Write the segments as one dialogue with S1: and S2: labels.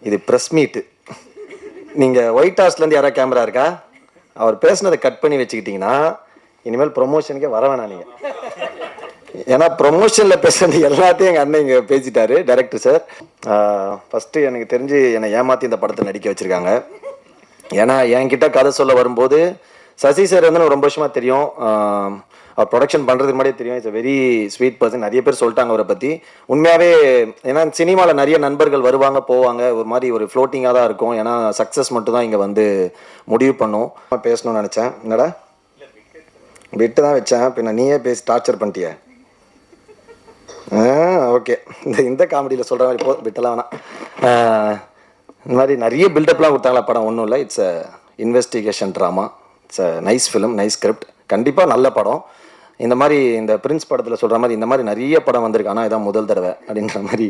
S1: இது ப்ரெஸ் மீட்டு. நீங்கள் ஒயிட் ஹவுஸ்லேருந்து யாராவது கேமரா இருக்கா? அவர் பேசுனதை கட் பண்ணி வச்சுக்கிட்டிங்கன்னா இனிமேல் ப்ரொமோஷனுக்கே வர வேணாம் நீங்கள். ஏன்னா ப்ரொமோஷனில் பேசுறது எல்லாத்தையும் எங்கள் அண்ணன் இங்கே பேசிட்டாரு டைரக்டர் சார். ஃபஸ்ட்டு எனக்கு தெரிஞ்சு என்னை ஏமாற்றி இந்த படத்தை நடிக்க வச்சுருக்காங்க. ஏன்னா என்கிட்ட கதை சொல்ல வரும்போது சசி சார் வந்து எனக்கு ரொம்ப வருஷமாக தெரியும். அவர் ப்ரொடக்ஷன் பண்ணுறதுக்கு முன்னாடியே தெரியும். It's very sweet person. நிறைய பேர் சொல்லிட்டாங்க அவரை பற்றி. உண்மையாகவே ஏன்னா சினிமாவில் நிறைய நண்பர்கள் வருவாங்க போவாங்க, ஒரு மாதிரி ஒரு ஃப்ளோட்டிங்காக தான் இருக்கும். ஏன்னா சக்ஸஸ் மட்டும் தான் இங்கே வந்து முடிவு பண்ணும். பேசணும்னு நினச்சேன். என்னடா விட்டு தான் வச்சேன், பின்ன நீயே பேசி டார்ச்சர் பண்ணிட்டிய. ஓகே, இந்த காமெடியில் சொல்கிற மாதிரி போ விட்டலாம் வேணாம். இந்த மாதிரி நிறைய பில்டப்லாம் கொடுத்தாங்களா படம். ஒன்றும் இல்லை, it's a investigation drama. It's a nice film, nice script. கண்டிப்பாக நல்ல படம். இந்த மாதிரி இந்த பிரின்ஸ் படத்தில் சொல்கிற மாதிரி இந்த மாதிரி நிறைய படம் வந்திருக்கு, ஆனால் இதான் முதல் தடவை அப்படின்ற மாதிரி.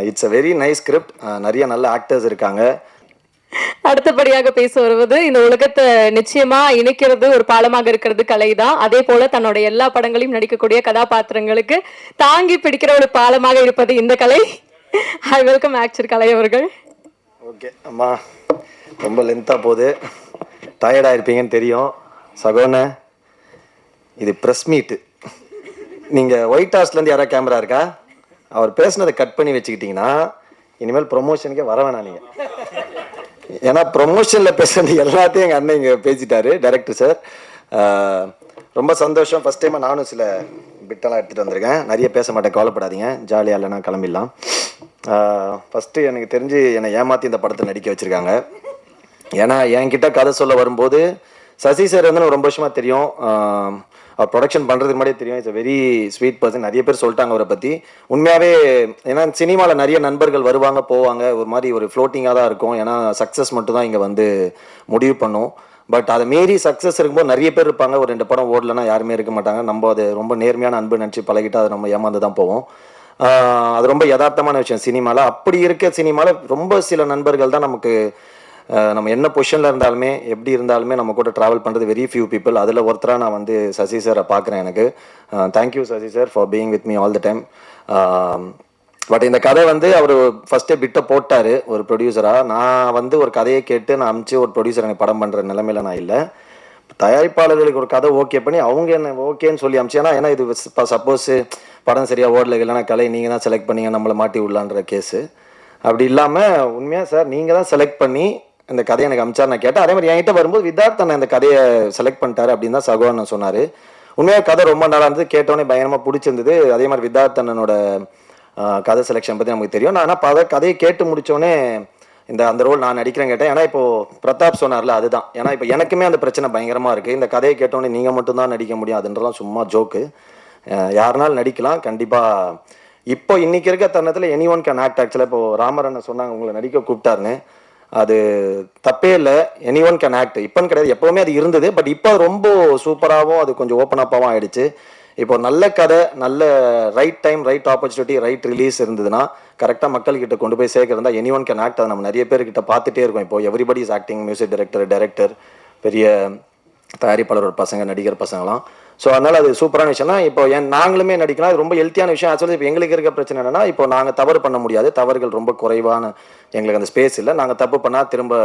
S1: It's a very nice script. நிறைய நல்ல ஆக்டர்ஸ் இருக்காங்க.
S2: அடுத்தபடியாக பேச வருவது, இந்த உலகத்தை நிச்சயமா இணைக்கிறது ஒரு பாலமாக இருக்கிறது கலைதான். அதே போல தன்னோட எல்லா படங்களையும் நடிக்கக்கூடிய கதாபாத்திரங்களுக்கு தாங்கி பிடிக்கிற ஒரு பாலமாக இருப்பது இந்த கலை. ஐ வெல்கம் ஆக்டர் கலை அவர்கள்.
S1: ஓகே அம்மா, ரொம்ப லென்த்தாக போகுது, டயர்டாக இருப்பீங்கன்னு தெரியும். சகோன, இது ப்ரெஸ் மீட்டு. நீங்கள் ஒயிட் ஹவுஸ்லேருந்து யாராவது கேமரா இருக்கா? அவர் பேசுனதை கட் பண்ணி வச்சுக்கிட்டிங்கன்னா இனிமேல் ப்ரொமோஷனுக்கே வர வேணாம் நீங்கள். ஏன்னா ப்ரொமோஷனில் பேசுறது எல்லாத்தையும் எங்கள் அண்ணன் இங்கே பேசிட்டாரு டைரக்டர் சார். ரொம்ப சந்தோஷம். ஃபஸ்ட் டைமாக நானும் சில பிட்டெல்லாம் எடுத்துகிட்டு வந்திருக்கேன். நிறைய பேச மாட்டேன், கவலைப்படாதீங்க, ஜாலியாக இல்லைனா கிளம்பிடலாம். ஃபஸ்ட்டு எனக்கு தெரிஞ்சு என்னை ஏமாற்றி இந்த படத்தை நடிக்க வச்சுருக்காங்க. ஏன்னா என்கிட்ட கதை சொல்ல வரும்போது சசி சார் வந்து எனக்கு ரொம்ப வருஷமாக தெரியும். அவர் ப்ரொடக்ஷன் பண்ணுறதுக்கு முன்னாடியே தெரியும். It's very sweet person. நிறைய பேர் சொல்லிட்டாங்க அவரை பற்றி. உண்மையாகவே ஏன்னா சினிமாவில் நிறைய நண்பர்கள் வருவாங்க போவாங்க, ஒரு மாதிரி ஒரு ஃப்ளோட்டிங்காக தான் இருக்கும். ஏன்னா சக்ஸஸ் மட்டும் தான் இங்கே வந்து முடிவு பண்ணும். பட் அதை மீறி சக்ஸஸ் இருக்கும்போது நிறைய பேர் இருப்பாங்க. ஒரு 2 படம் ஓடலைன்னா யாருமே இருக்க மாட்டாங்க. நம்ம அது ரொம்ப நேர்மையான அன்பு நினச்சி பழகிட்டு அதை நம்ம ஏமாந்து தான் போவோம். அது ரொம்ப யதார்த்தமான விஷயம் சினிமாவில். அப்படி இருக்க சினிமாவில் ரொம்ப சில நண்பர்கள் தான் நமக்கு, நம்ம என்ன பொசிஷனில் இருந்தாலுமே எப்படி இருந்தாலுமே நம்ம கூட ட்ராவல் பண்ணுறது வெரி ஃபியூ பீப்புள். அதில் ஒருத்தராக நான் வந்து சசி சாரை பார்க்குறேன். எனக்கு thank you Sasi sir for being with me all the time. But இந்த கதை வந்து அவர் ஃபஸ்ட்டே பிட்டை போட்டார் ஒரு ப்ரொடியூசராக. நான் வந்து ஒரு கதையை கேட்டு நான் அனுப்பிச்சு ஒரு ப்ரொடியூசர் எனக்கு படம் பண்ணுற நிலைமையில நான் இல்லை. தயாரிப்பாளர்களுக்கு ஒரு கதை ஓகே பண்ணி அவங்க என்ன ஓகேன்னு சொல்லி அனுப்பிச்சு. ஏன்னா இது சப்போஸ் படம் சரியாக ஓடலை இல்லைன்னா கலை நீங்கள் தான் செலக்ட் பண்ணீங்க நம்மளை மாட்டி விடலான்ற கேஸு. அப்படி இல்லாமல் உண்மையாக சார் நீங்கள் தான் செலக்ட் பண்ணி இந்த கதையை எனக்கு அமிச்சார். நான் கேட்டேன். அதே மாதிரி என்கிட்ட வரும்போது வித்தார்த்தன் இந்த கதையை செலக்ட் பண்ணிட்டாரு அப்படின்னு தான் சகோதரன் சொன்னார். உண்மையாக கதை ரொம்ப நல்லா இருந்தது, கேட்டோன்னே பயங்கரமாக பிடிச்சிருந்தது. அதே மாதிரி வித்தார்த்தனோட கதை செலெக்ஷன் பற்றி நமக்கு தெரியும். நான் ஆனால் கதையை கேட்டு முடித்தோடனே அந்த ரோல் நான் நடிக்கிறேன் கேட்டேன். ஏன்னா இப்போது பிரதாப் சொன்னார்ல, அதுதான். ஏன்னா இப்போ எனக்குமே அந்த பிரச்சனை பயங்கரமாக இருக்குது. இந்த கதையை கேட்டோன்னே நீங்கள் மட்டும்தான் நடிக்க முடியும் அதுன்றலாம் சும்மா ஜோக்கு. யாருனாலும் நடிக்கலாம் கண்டிப்பாக. இப்போ இன்றைக்கி இருக்க தருணத்தில் எனி ஒன் கேன் ஆக்ட். ஆக்சுவலாக இப்போது ராமரண்ணன் சொன்னாங்க உங்களை நடிக்க கூப்பிட்டாருன்னு. அது தப்பே இல்லை, எனி ஒன் கேன் ஆக்ட். இப்போன்னு கிடையாது, எப்போவுமே அது இருந்தது. பட் இப்போ ரொம்ப சூப்பராகவும் அது கொஞ்சம் ஓப்பன் அப்பாகவும் ஆகிடுச்சு. இப்போ நல்ல கதை, நல்ல right time, right opportunity, right release இருந்ததுன்னா கரெக்டாக மக்கள்கிட்ட கொண்டு போய் சேர்க்கறதா எனி ஒன் கேன் ஆக்ட். அதை நம்ம நிறைய பேர்கிட்ட பார்த்துட்டே இருக்கோம். இப்போ everybody is acting, music director, பெரிய தயாரிப்பாளர் பசங்க, நடிகர் பசங்களாம். ஸோ அதனால் அது சூப்பரான விஷயம்னா இப்போ நாங்களுமே நடிக்கலாம். அது ரொம்ப ஹெல்த்தியான விஷயம். ஆக்சுவலி இப்போ எங்களுக்கு இருக்க பிரச்சனை என்னென்னா, இப்போ நாங்கள் தவறு பண்ண முடியாது, தவறுகள் ரொம்ப குறைவான, எங்களுக்கு அந்த ஸ்பேஸ் இல்லை. நாங்கள் தப்பு பண்ணால் திரும்ப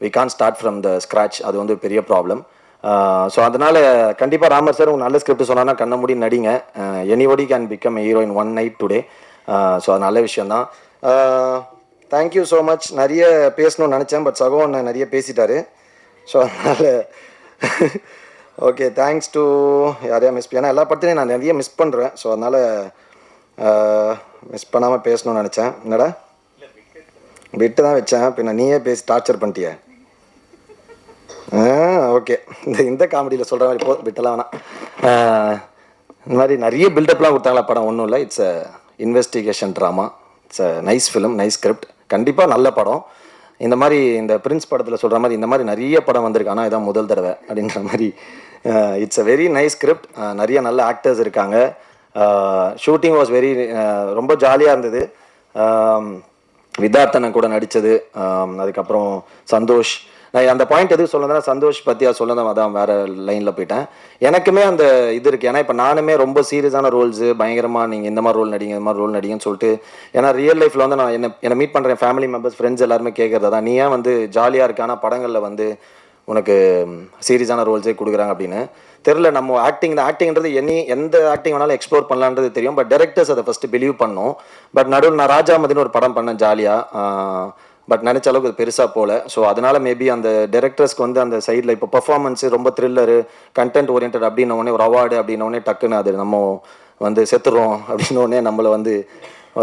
S1: we can start from the scratch. அது வந்து பெரிய ப்ராப்ளம். ஸோ அதனால் கண்டிப்பாக ராமர் சார் உங்கள் நல்ல ஸ்கிரிப்ட் சொன்னான்னா கண்ண மூடி நடிங்க. Anybody can become a hero in one night today. So அது நல்ல விஷயந்தான். Thank you so much. நிறைய பேசணும்னு நினச்சேன், பட் சகோன் நிறைய பேசிட்டாரு. ஸோ அதனால் ஓகே, தேங்க்ஸ் டு யாரையா மிஸ், ஏன்னா எல்லா படத்தையும் நான் நிறைய மிஸ் பண்ணுறேன். ஸோ அதனால் மிஸ் பண்ணாமல் பேசணும்னு நினச்சேன். என்னடா விட்டு தான் வச்சேன், பின்ன நீயே பேசி டார்ச்சர் பண்ணிட்டிய. ஓகே, இந்த காமெடியில் சொல்கிற மாதிரி போ விட்டலாம் வேணாம். இந்த மாதிரி நிறைய பில்டப்லாம் கொடுத்தாங்களா படம். ஒன்றும் இல்லை, it's a investigation drama. It's a nice film, nice script. கண்டிப்பாக நல்ல படம். இந்த மாதிரி இந்த பிரின்ஸ் படத்தில் சொல்கிற மாதிரி இந்த மாதிரி நிறைய படம் வந்திருக்கு, ஆனால் இதான் முதல் தடவை அப்படின்ற மாதிரி. It's a very nice script. நிறைய நல்ல ஆக்டர்ஸ் இருக்காங்க. ஷூட்டிங் வாஸ் வெரி, ரொம்ப ஜாலியாக இருந்தது. வித்தார்த்தனன் கூட நடித்தது, அதுக்கப்புறம் சந்தோஷ், நான் அந்த பாயிண்ட் எதுக்கு சொல்லணும்னா சந்தோஷ் பற்றியா சொல்லணும், அதான் வேறு லைனில் போயிட்டேன். எனக்குமே அந்த இது இருக்குது. ஏன்னா இப்போ நானுமே ரொம்ப சீரியஸான ரோல்ஸு பயங்கரமாக நீங்கள் இந்த மாதிரி ரோல் நடிங்க இந்த மாதிரி ரோல் நடிங்கன்னு சொல்லிட்டு, ஏன்னா ரியல் லைஃப்பில் வந்து நான் என்னை மீட் பண்ணுறேன் ஃபேமிலி மெம்பர்ஸ் ஃப்ரெண்ட்ஸ் எல்லாருமே கேட்குறது தான், நீ ஏன் வந்து ஜாலியாக இருக்க ஆனால் படங்களில் வந்து உனக்கு சீரியஸான ரோல்ஸே கொடுக்குறாங்க அப்படின்னு. தெரில, நம்ம ஆக்டிங்ன்றது எந்த ஆக்டிங் வேணாலும் எக்ஸ்ப்ளோர் பண்ணலான்றது தெரியும். பட் டேரக்டர்ஸ் அதை ஃபஸ்ட்டு பிலீவ் பண்ணோம். பட் நடுவில் நான் ராஜாமதினு ஒரு படம் பண்ணேன் ஜாலியாக, பட் நினச்ச அளவுக்கு அது பெருசாக போகல. ஸோ அதனால் மேபி அந்த டேரக்டர்ஸ்க்கு வந்து அந்த சைடில் இப்போ பர்ஃபார்மன்ஸு ரொம்ப த்ரில்லரு கண்டென்ட் ஓரியன்ட் அப்படின்னோடனே ஒரு அவார்டு அப்படின்னோடனே டக்குன்னு அது நம்ம வந்து செத்துறோம் அப்படின்னோடனே நம்மளை வந்து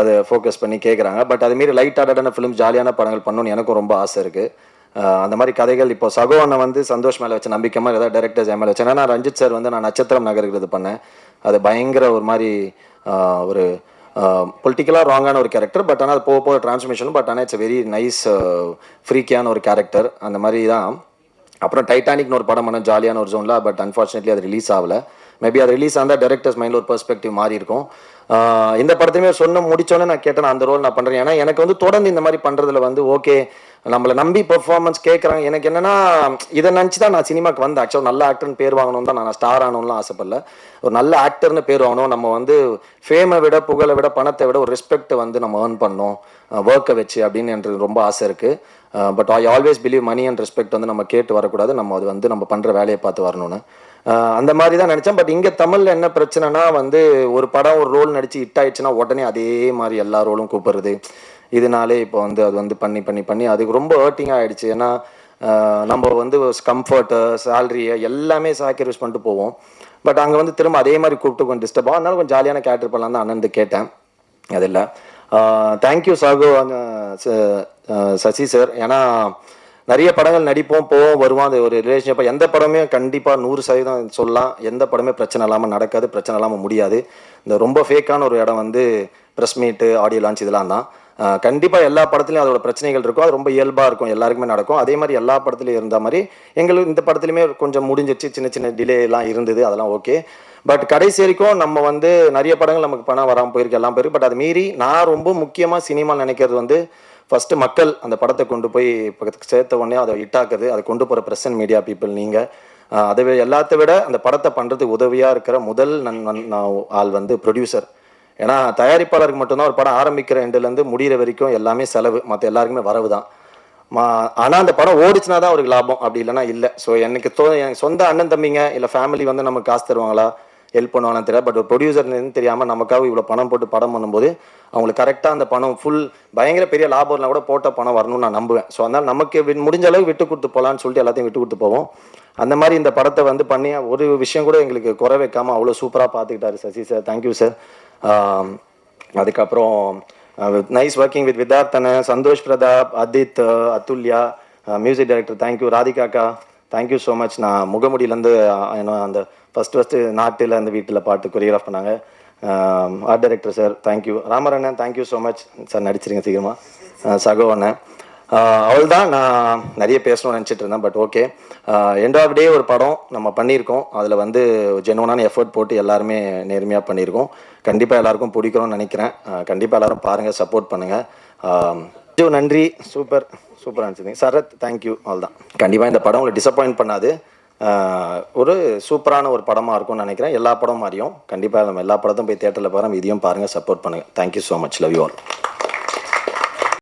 S1: அதை ஃபோக்கஸ் பண்ணி கேட்குறாங்க. பட் அதுமாரி லைட் ஹார்ட்டடான ஃபிலிம் ஜாலியான படங்கள் பண்ணணும்னு எனக்கும் ரொம்ப ஆசை இருக்குது. அந்த மாதிரி கதைகள் இப்போ சகோனை வந்து சந்தோஷ் மேலே வச்ச நம்பிக்கை மாதிரி ஏதாவது டேரக்டர்ஸ் என் மேலே வச்சேன். ஏன்னா ரஞ்சித் சார் வந்து நான் நட்சத்திரம் நகர்கிறது பண்ணேன். அது பயங்கர ஒரு மாதிரி ஒரு பொலிட்டிக்கலாக ராங்கான ஒரு கேரக்டர். பட் ஆனால் அது போக போக டிரான்ஸ்ஃபர்மேஷனும், பட் ஆனால் இட்ஸ் வெரி நைஸ் ஃப்ரீக்கியான ஒரு கேரக்டர். அந்த மாதிரி தான். அப்புறம் டைட்டானிக்னு ஒரு படம் பண்ண ஜாலியான ஒரு ஜோனில், பட் அன்ஃபார்ச்சுனேட்லி அது ரிலீஸ் ஆகலை. மேபி அது ரிலீஸ் ஆனால் டேரக்டர்ஸ் மைண்டில் ஒரு பெர்ஸ்பெக்டிவ் மாறி இருக்கும். இந்த படத்தையுமே முடிச்சோன்னே நான் கேட்டேன் அந்த ரோல் நான் பண்ணுறேன். ஏன்னா எனக்கு வந்து தொடர்ந்து இந்த மாதிரி பண்ணுறதுல வந்து ஓகே நம்மளை நம்பி பெர்ஃபார்மன்ஸ் கேட்குறாங்க. எனக்கு என்னென்னா இதை நினச்சி தான் நான் சினிமாக்கு வந்தேன். ஆக்சுவலாக நல்ல ஆக்டர்னு பேர் வாங்கணும் தான், நான் ஸ்டார் ஆகணும்லாம் ஆசைப்படல. ஒரு நல்ல ஆக்டர்னு பேர் வாங்கணும். நம்ம வந்து ஃபேமை விட புகழை விட பணத்தை விட ஒரு ரெஸ்பெக்ட் வந்து நம்ம ஏர்ன் பண்ணணும் ஒர்க்கை வச்சு அப்படின்னு எனக்கு ரொம்ப ஆசை இருக்குது. But I always believe money and respect வந்து நம்ம கேட்டு வரக்கூடாது, நம்ம அது வந்து நம்ம பண்ணுற வேலையை பார்த்து வரணும்னு அந்த மாதிரி தான் நினச்சேன். பட் இங்கே தமிழில் என்ன பிரச்சனைனா வந்து ஒரு படம் ஒரு ரோல் நடித்து ஹிட் ஆயிடுச்சுன்னா உடனே அதே மாதிரி எல்லா ரோலும் கூப்பிடுறது, இதனாலே இப்போ வந்து அது வந்து பண்ணி பண்ணி பண்ணி அதுக்கு ரொம்ப ஹர்ட்டிங்காக ஆகிடுச்சு. ஏன்னா நம்ம வந்து கம்ஃபர்ட்டு சேலரியை எல்லாமே சாக்ரிஃபைஸ் பண்ணிட்டு போவோம். பட் அங்கே வந்து திரும்ப அதே மாதிரி கூப்பிட்டு கொஞ்சம் டிஸ்டர்ப் ஆகும். அதனால கொஞ்சம் ஜாலியான கேரக்டர் பண்ணலாம் தான் அண்ணன் கேட்டேன். அது இல்லை. தேங்க்யூ சாகு சசி சார். ஏன்னா நிறைய படங்கள் நடிப்போம் போவோம் வருவோம், அது ஒரு ரிலேஷன்ஷிப். எந்த படமே கண்டிப்பாக 100% சொல்லலாம் எந்த படமே பிரச்சனை இல்லாமல் நடக்காது, பிரச்சனை இல்லாமல் முடியாது. இந்த ரொம்ப ஃபேக்கான ஒரு இடம் வந்து ப்ரெஸ் மீட்டு ஆடியோ லான்ச் இதெல்லாம் தான். கண்டிப்பாக எல்லா படத்துலையும் அதோட பிரச்சனைகள் இருக்கும், அது ரொம்ப இயல்பாக இருக்கும், எல்லாருக்குமே நடக்கும். அதே மாதிரி எல்லா படத்துலையும் இருந்த மாதிரி எங்களுக்கு இந்த படத்துலையுமே கொஞ்சம் முடிஞ்சிச்சு, சின்ன சின்ன டிலே எல்லாம் இருந்தது, அதெல்லாம் ஓகே. பட் கடைசி வரைக்கும் நம்ம வந்து நிறைய படங்கள் நமக்கு பணம் வராமல் போயிருக்கு, எல்லாம் போயிருக்கு. பட் அது மீறி நான் ரொம்ப முக்கியமாக சினிமா நினைக்கிறது வந்து ஃபஸ்ட்டு மக்கள் அந்த படத்தை கொண்டு போய் பக்கத்துக்கு சேர்த்த உடனே அதை ஹிட்டாக்குது, அதை கொண்டு போகிற ப்ரெஸ் அண்ட் மீடியா பீப்புள் நீங்கள். அதை எல்லாத்த விட அந்த படத்தை பண்ணுறதுக்கு உதவியாக இருக்கிற முதல் ஆள் வந்து ப்ரொடியூசர். ஏன்னா தயாரிப்பாளருக்கு மட்டும்தான் ஒரு படம் ஆரம்பிக்கிற எண்டுலேருந்து முடிகிற வரைக்கும் எல்லாமே செலவு, மற்ற எல்லாருக்குமே வரவு தான். ஆனால் அந்த படம் ஓடிச்சுனா தான் அவருக்கு லாபம், அப்படி இல்லைனா இல்லை. ஸோ எனக்கு சொந்த அண்ணன் தம்பிங்க இல்லை ஃபேமிலி வந்து நமக்கு காசு தருவாங்களா ஹெல்ப் பண்ணுவாங்கன்னு தெரியாது. பட் ஒரு ப்ரொடியூசர்னு தெரியாமல் நமக்காக இவ்வளோ பணம் போட்டு படம் பண்ணும்போது அவங்களுக்கு கரெக்டாக அந்த பணம் ஃபுல் பயங்கர பெரிய லாபம்லாம் கூட போட்ட பணம் வரணும்னு நான் நம்புவேன். ஸோ அதனால் நமக்கு முடிஞ்ச அளவுக்கு விட்டு கொடுத்து போகலான்னு சொல்லிட்டு எல்லாத்தையும் விட்டு கொடுத்து போவோம். அந்த மாதிரி இந்த படத்தை வந்து பண்ணி ஒரு விஷயம் கூட எங்களுக்கு குறை வைக்காமல் அவ்வளோ சூப்பராக பார்த்துக்கிட்டாரு சசி சார். Thank you sir. அதுக்கப்புறம் நைஸ் ஒர்க்கிங் வித் விதார்த்தனை, Santhosh Prathap, Adith, Athulya, music director thank you, ராதிகாக்கா தேங்க்யூ ஸோ மச். நான் முகமுடியிலேருந்து அந்த ஃபஸ்ட்டு நாட்டில் அந்த வீட்டில் பாட்டு கொரியோகிராஃப் பண்ணாங்க. Art director sir thank you. ராமரண்ணன் தேங்க்யூ ஸோ மச் சார், நடிச்சிருங்க சீக்கிரமாக. சகோ அண்ணன் அவள் தான். நான் நிறைய பேசணும்னு நினச்சிட்டு இருந்தேன், பட் ஓகே. எண்ட் ஆஃப் டே ஒரு படம் நம்ம பண்ணியிருக்கோம், அதில் வந்து ஜெனுவனான எஃபர்ட் போட்டு எல்லாருமே நேர்மையாக பண்ணியிருக்கோம். கண்டிப்பாக எல்லாருக்கும் பிடிக்கணும்னு நினைக்கிறேன். கண்டிப்பாக எல்லோரும் பாருங்கள், சப்போர்ட் பண்ணுங்கள். நன்றி. சூப்பராக நினச்சிங்க சரத் தேங்க்யூ. அவள் தான். கண்டிப்பாக இந்த படம் உங்களை டிசப்பாயிண்ட் பண்ணாது, ஒரு சூப்பரான ஒரு படமாக இருக்கும்னு நினைக்கிறேன். எல்லா படமும் மாதிரியும் கண்டிப்பாக நம்ம எல்லா படத்தையும் போய் தியேட்டரில் பாருங்கள், இதையும் பாருங்கள், சப்போர்ட் பண்ணுங்கள். Thank you so much. Love you all.